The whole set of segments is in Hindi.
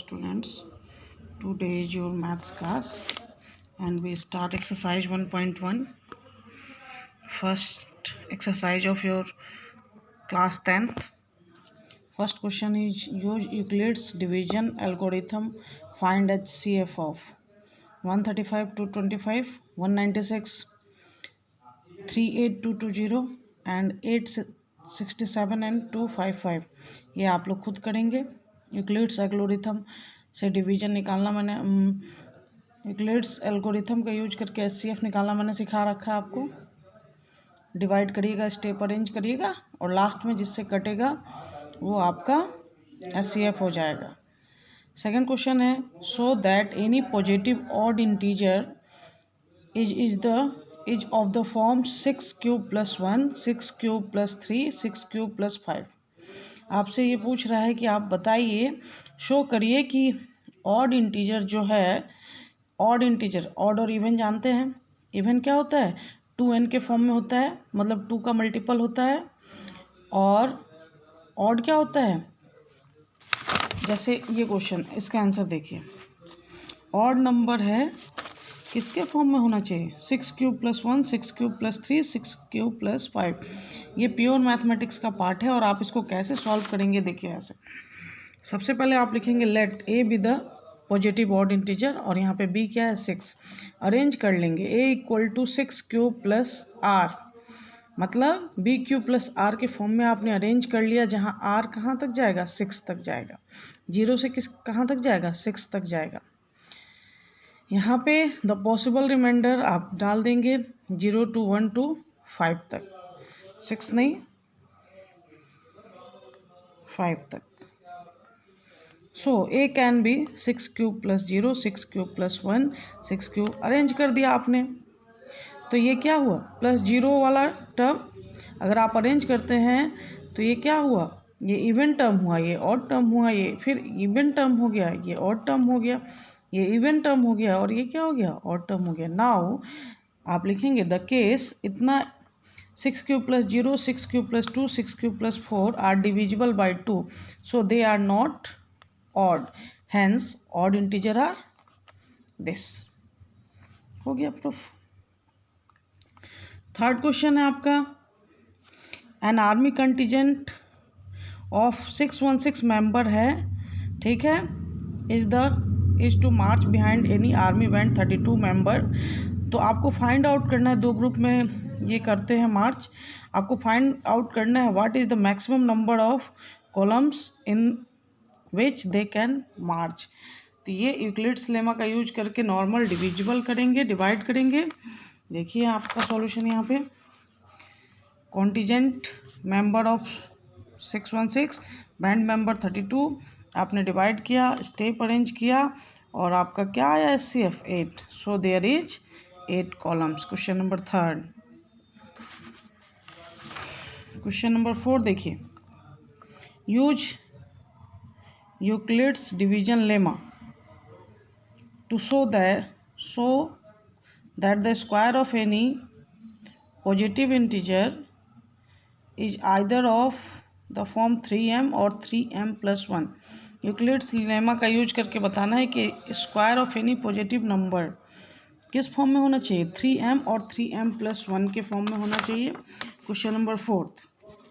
students, today is your maths class and we start exercise 1.1, first exercise of your class 10th. First question is use Euclid's division algorithm, find HCF of 135 225 196 38220 and 867 and 255. ये आप लोग खुद करेंगे। यूक्लिड्स एल्गोरिथम से डिवीजन निकालना मैंने यूक्लिड्स एल्गोरिथम का यूज करके एचसीएफ निकालना मैंने सिखा रखा है आपको। डिवाइड करिएगा, स्टेप अरेंज करिएगा और लास्ट में जिससे कटेगा वो आपका एचसीएफ हो जाएगा। सेकंड क्वेश्चन है so that any positive odd integer is of the form 6 cube plus 1, 6 cube plus 3, 6 cube plus 5। आपसे ये पूछ रहा है कि आप बताइए, शो करिए कि ऑड इंटीजर जो है, ऑड इंटीजर, ऑड और इवन जानते हैं। इवन क्या होता है? 2n के फॉर्म में होता है, मतलब 2 का मल्टीपल होता है। और ऑड क्या होता है? जैसे ये क्वेश्चन, इसका आंसर देखिए। ऑड नंबर है किसके फॉर्म में होना चाहिए? 6 cube plus 1, 6 cube plus 3, 6 cube plus 5। ये प्योर मैथमेटिक्स का पार्ट है और आप इसको कैसे सॉल्व करेंगे देखिए ऐसे। सबसे पहले आप लिखेंगे let a be the positive odd integer और यहाँ पे बी क्या है? 6। अरेंज कर लेंगे a equal to 6 cube plus r, मतलब बी क्यूब प्लस आर के फॉर्म में आपने अरेंज कर लिया, जहाँ आर कहाँ तक जाएगा? 6 तक जाएगा। 0 से कहाँ तक जाएगा? 6 तक जाएगा। यहाँ पे द पॉसिबल रिमाइंडर आप डाल देंगे 0 to 1 to 5 तक, 6 नहीं 5 तक। So a can be 6 cube plus 0, 6 cube plus 1, 6 cube arrange कर दिया आपने। तो ये क्या हुआ? प्लस 0 वाला टर्म अगर आप अरेंज करते हैं तो ये क्या हुआ? ये इवन टर्म हुआ, ये ऑड टर्म हुआ, ये फिर इवन टर्म हो गया, ये ऑड टर्म हो गया, ये इवन टर्म हो गया और ये क्या हो गया? ऑड टर्म हो गया। नाउ आप लिखेंगे द केस इतना 6 cube plus 0, 6 cube plus 2, 6 cube plus 4 are divisible by 2, so they are not odd, hence odd integer are this. हो गया प्रूफ। थर्ड क्वेश्चन है आपका, an army contingent of 616 member है, ठीक है, is to march behind any army band 32 member. तो आपको फाइंड आउट करना है, 2 ग्रुप में ये करते हैं मार्च। आपको फाइंड आउट करना है what is the maximum number of columns in which they can march. तो ये यूक्लिड्स लेमा का यूज करके नॉर्मल डिविजिबल करेंगे, डिवाइड करेंगे। देखिए आपका सॉल्यूशन यहाँ पे, contingent member of 616, band member 32, आपने डिवाइड किया, स्टेप अरेंज किया और आपका क्या आया? HCF 8। So there is 8 columns. Question number 3। Question number 4 देखिए, use Euclid's division lemma to show that the square of any positive integer is either of the form 3m और 3m प्लस 1। यूक्लिड्स लेमा का यूज करके बताना है कि square of any positive number किस फॉर्म में होना चाहिए? 3m और 3m प्लस 1 के फॉर्म में होना चाहिए। Question number 4।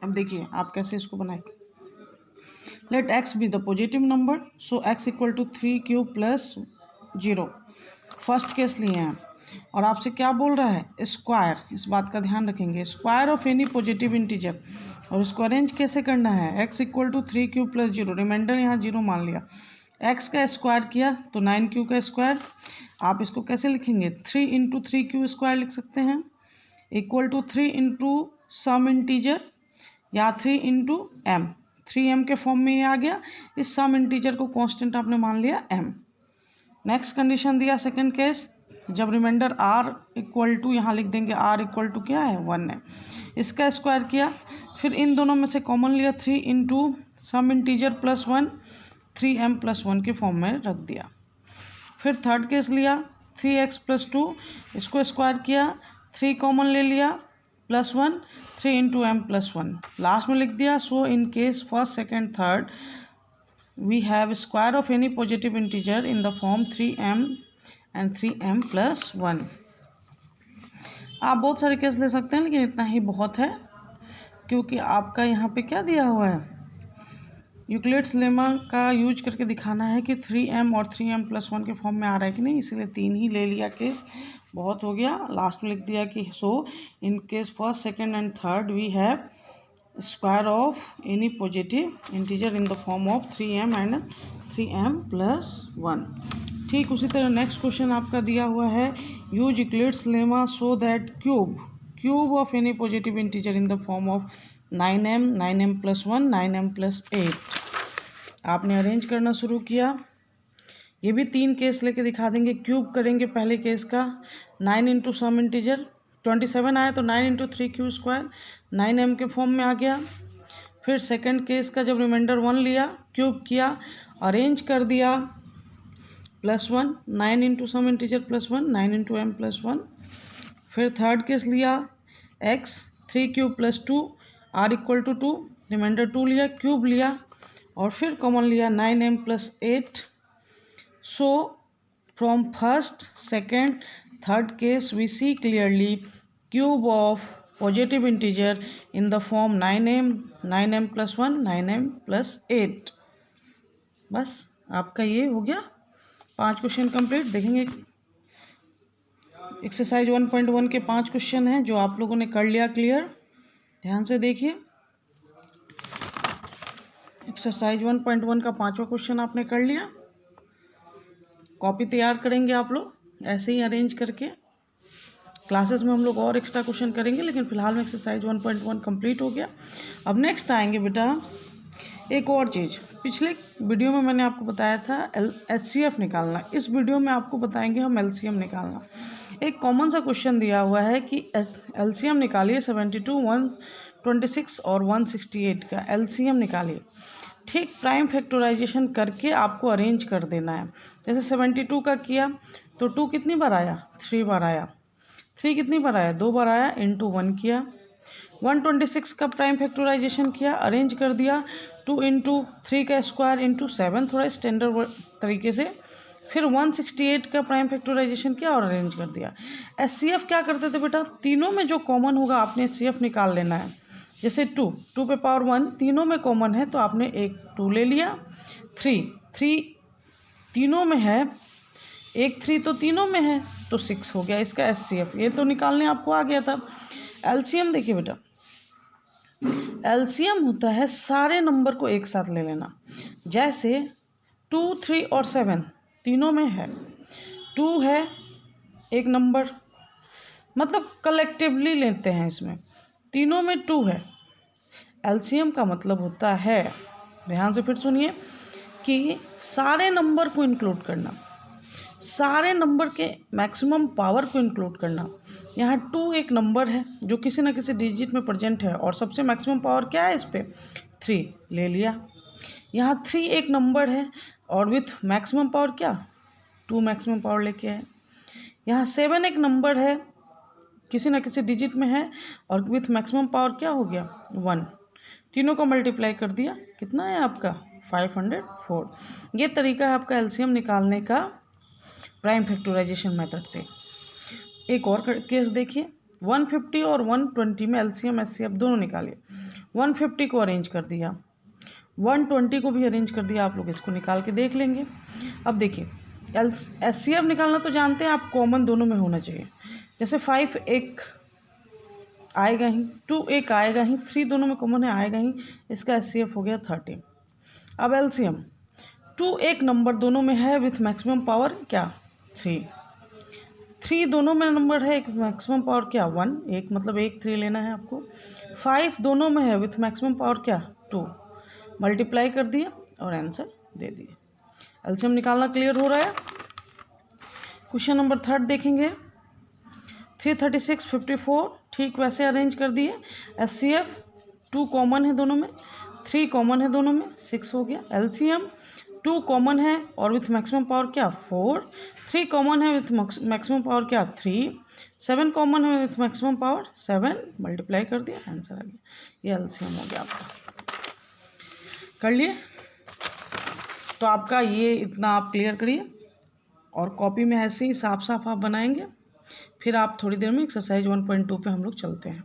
अब देखिए आप कैसे इसको बनाएंगे। Let x be the positive number, so x equal to 3 cube plus 0। First case लिए हैं और आपसे क्या बोल रहा है? स्क्वायर, इस बात का ध्यान रखेंगे, square of any positive integer. और उसको अरेंज कैसे करना है? x equal to 3 cube plus 0, reminder यहाँ 0 मान लिया, x का स्क्वायर किया तो 9q का स्क्वायर। आप इसको कैसे लिखेंगे? 3 इंटू 3q स्क्वायर लिख सकते हैं, equal to 3 into some integer या 3 इंटू m। 3m के फॉर्म में ये आ गया, इस सम इंटीजर को कांस्टेंट आपने मान लिया m। नेक्स्ट कंडीशन दिया सेकंड केस, जब रिमाइंडर r इक्वल टू, यहाँ लिख देंगे r इक्वल टू क्या है? 1 है, इसका स्क्वायर किया, फिर इन दोनों में से कॉमन लिया 3 into some integer plus 1, 3m plus 1 के फॉर्म में रख दिया। फिर थर्ड केस लिया 3x प्लस 2, इसको स्क्वायर किया, 3 कॉमन ले लिया plus 1, 3 into m plus 1 last में लिख दिया। So in case first second third we have square of any positive integer in the form 3m and 3m plus 1। आप बहुत सारे केस ले सकते हैं, लेकिन इतना ही बहुत है, क्योंकि आपका यहाँ पे क्या दिया हुआ है, यूक्लिड्स लेमा का यूज करके दिखाना है कि 3m और 3m plus 1 के फॉर्म में आ रहा है कि नहीं, इसीलिए 3 ही ले लिया केस, बहुत हो गया। लास्ट में लिख दिया कि so in case first, second and third we have square of any positive integer in the form of 3m and 3m plus 1। ठीक उसी तरह नेक्स्ट क्वेश्चन आपका दिया हुआ है, use Euclid's lemma so that cube of any positive integer in the form of 9m, 9m plus 1, 9m plus 8। आपने अरेंज करना शुरू किया। ये भी 3 केस लेके दिखा देंगे। क्यूब करेंगे पहले केस का, 9 इंटू सम इंटीजर 27 आया तो 9 इंटू 3q स्क्वायर 9m के फॉर्म में आ गया। फिर सेकंड केस का जब रिमाइंडर 1 लिया, क्यूब किया, अरेंज कर दिया, +1 9 into some integer +1 9 into m plus 1। फिर थर्ड केस लिया, x 3q plus 2 r equal to 2, reminder 2 लिया, क्यूब लिया और फिर कॉमन लिया 9m plus 8। So from first, second, third case we see clearly cube of positive integer in the form 9m, 9m plus 1, 9m plus 8। बस आपका ये हो गया 5 क्वेश्चन कंप्लीट। देखेंगे एक्सरसाइज 1.1 के 5 क्वेश्चन हैं जो आप लोगों ने कर लिया क्लियर। ध्यान से देखिए, एक्सरसाइज 1.1 का 5वां क्वेश्चन आपने कर लिया। कॉपी तैयार करेंगे आप लोग ऐसे ही अरेंज करके। क्लासेस में हम लोग और एक्स्ट्रा क्वेश्चन करेंगे, लेकिन फिलहाल में एक्सरसाइज 1.1 कंप्लीट हो गया। अब नेक्स्ट आएंगे बेटा एक और चीज़। पिछले वीडियो में मैंने आपको बताया था HCF निकालना, इस वीडियो में आपको बताएंगे हम LCM निकालना। एक कॉमन सा क्वेश्चन दिया हुआ है कि LCM निकालिए 72, 126 और 168 का LCM निकालिए। ठीक प्राइम फैक्टराइजेशन करके आपको अरेंज कर देना है। जैसे 72 का किया तो 2 कितनी बार आया, 3 बार आया। 3 कितनी बार आया, 2 बार आया, इंटू 1 किया। 126 का प्राइम फैक्टराइजेशन किया, अरेंज कर दिया, 2 इंटू 3 का स्क्वायर इंटू 7, थोड़ा स्टैंडर्ड तरीके से। फिर 168 का प्राइम फैक्टराइजेशन किया और अरेंज कर दिया। HCF क्या करते थे बेटा, तीनों में जो कॉमन होगा आपने HCF निकाल लेना है। जैसे 2 पे पावर 1 तीनों में कॉमन है तो आपने एक 2 ले लिया। 3 तीनों में है, एक 3 तो तीनों में है तो 6 हो गया इसका HCF। ये तो निकालने आपको आ गया था। LCM देखिए बेटा, LCM होता है सारे नंबर को एक साथ ले लेना। जैसे 2, 3 और 7 तीनों में है, 2 है एक नंबर, मतलब कलेक्टिवली लेते हैं इसमें, तीनों में 2 है। LCM का मतलब होता है, ध्यान से फिर सुनिए, कि सारे नंबर को इंक्लूड करना, सारे नंबर के मैक्सिमम पावर को इंक्लूड करना। यहाँ 2 एक नंबर है जो किसी ना किसी डिजिट में प्रेजेंट है और सबसे मैक्सिमम पावर क्या है इस पर, 3 ले लिया। यहाँ 3 एक नंबर है और विथ मैक्सिमम पावर क्या, 2 मैक्सिमम पावर लेके है। यहाँ 7 एक नंबर है, किसी ना किसी डिजिट में है और विथ मैक्सिमम पावर क्या हो गया, 1। तीनों को मल्टीप्लाई कर दिया, कितना है आपका 504। ये तरीका है आपका LCM निकालने का प्राइम फैक्टराइजेशन मेथड से। एक और केस देखिए, 150 और 120 में LCM HCF दोनों निकालिए। 150 को अरेंज कर दिया, 120 को भी अरेंज कर दिया, आप लोग इसको निकाल के देख लेंगे। अब देखिए HCF निकालना तो जानते हैं आप, कॉमन दोनों में होना चाहिए। जैसे 5 एक आएगा ही, 2 एक आएगा ही, 3 दोनों में कॉमन है आएगा ही, इसका HCF हो गया 30। अब LCM 2 एक नंबर दोनों में है विथ मैक्सिमम पावर क्या, 3 दोनों में नंबर है, एक मैक्सिमम पावर क्या 1, एक मतलब एक 3 लेना है आपको। 5 दोनों में है विथ मैक्सिमम पावर क्या 2, मल्टीप्लाई कर दिया और आंसर दे दिए। LCM निकालना क्लियर हो रहा है। क्वेश्चन नंबर 3 देखेंगे, 336, 54 ठीक वैसे अरेंज कर दिए। HCF 2 कॉमन है दोनों में, 3 कॉमन है दोनों में, 6 हो गया। LCM 2 कॉमन है और विथ मैक्सिमम पावर क्या 4, 3 कॉमन है विथ मैक्सिमम पावर क्या 3, 7 कॉमन है विथ मैक्सिमम पावर 7, मल्टीप्लाई कर दिया आंसर आ गया। ये LCM हो गया आपका, कर लिए। तो आपका ये इतना आप क्लियर करिए और कॉपी में ऐसे ही साफ साफ आप बनाएंगे। फिर आप थोड़ी देर में एक्सरसाइज 1.2 पे हम लोग चलते हैं।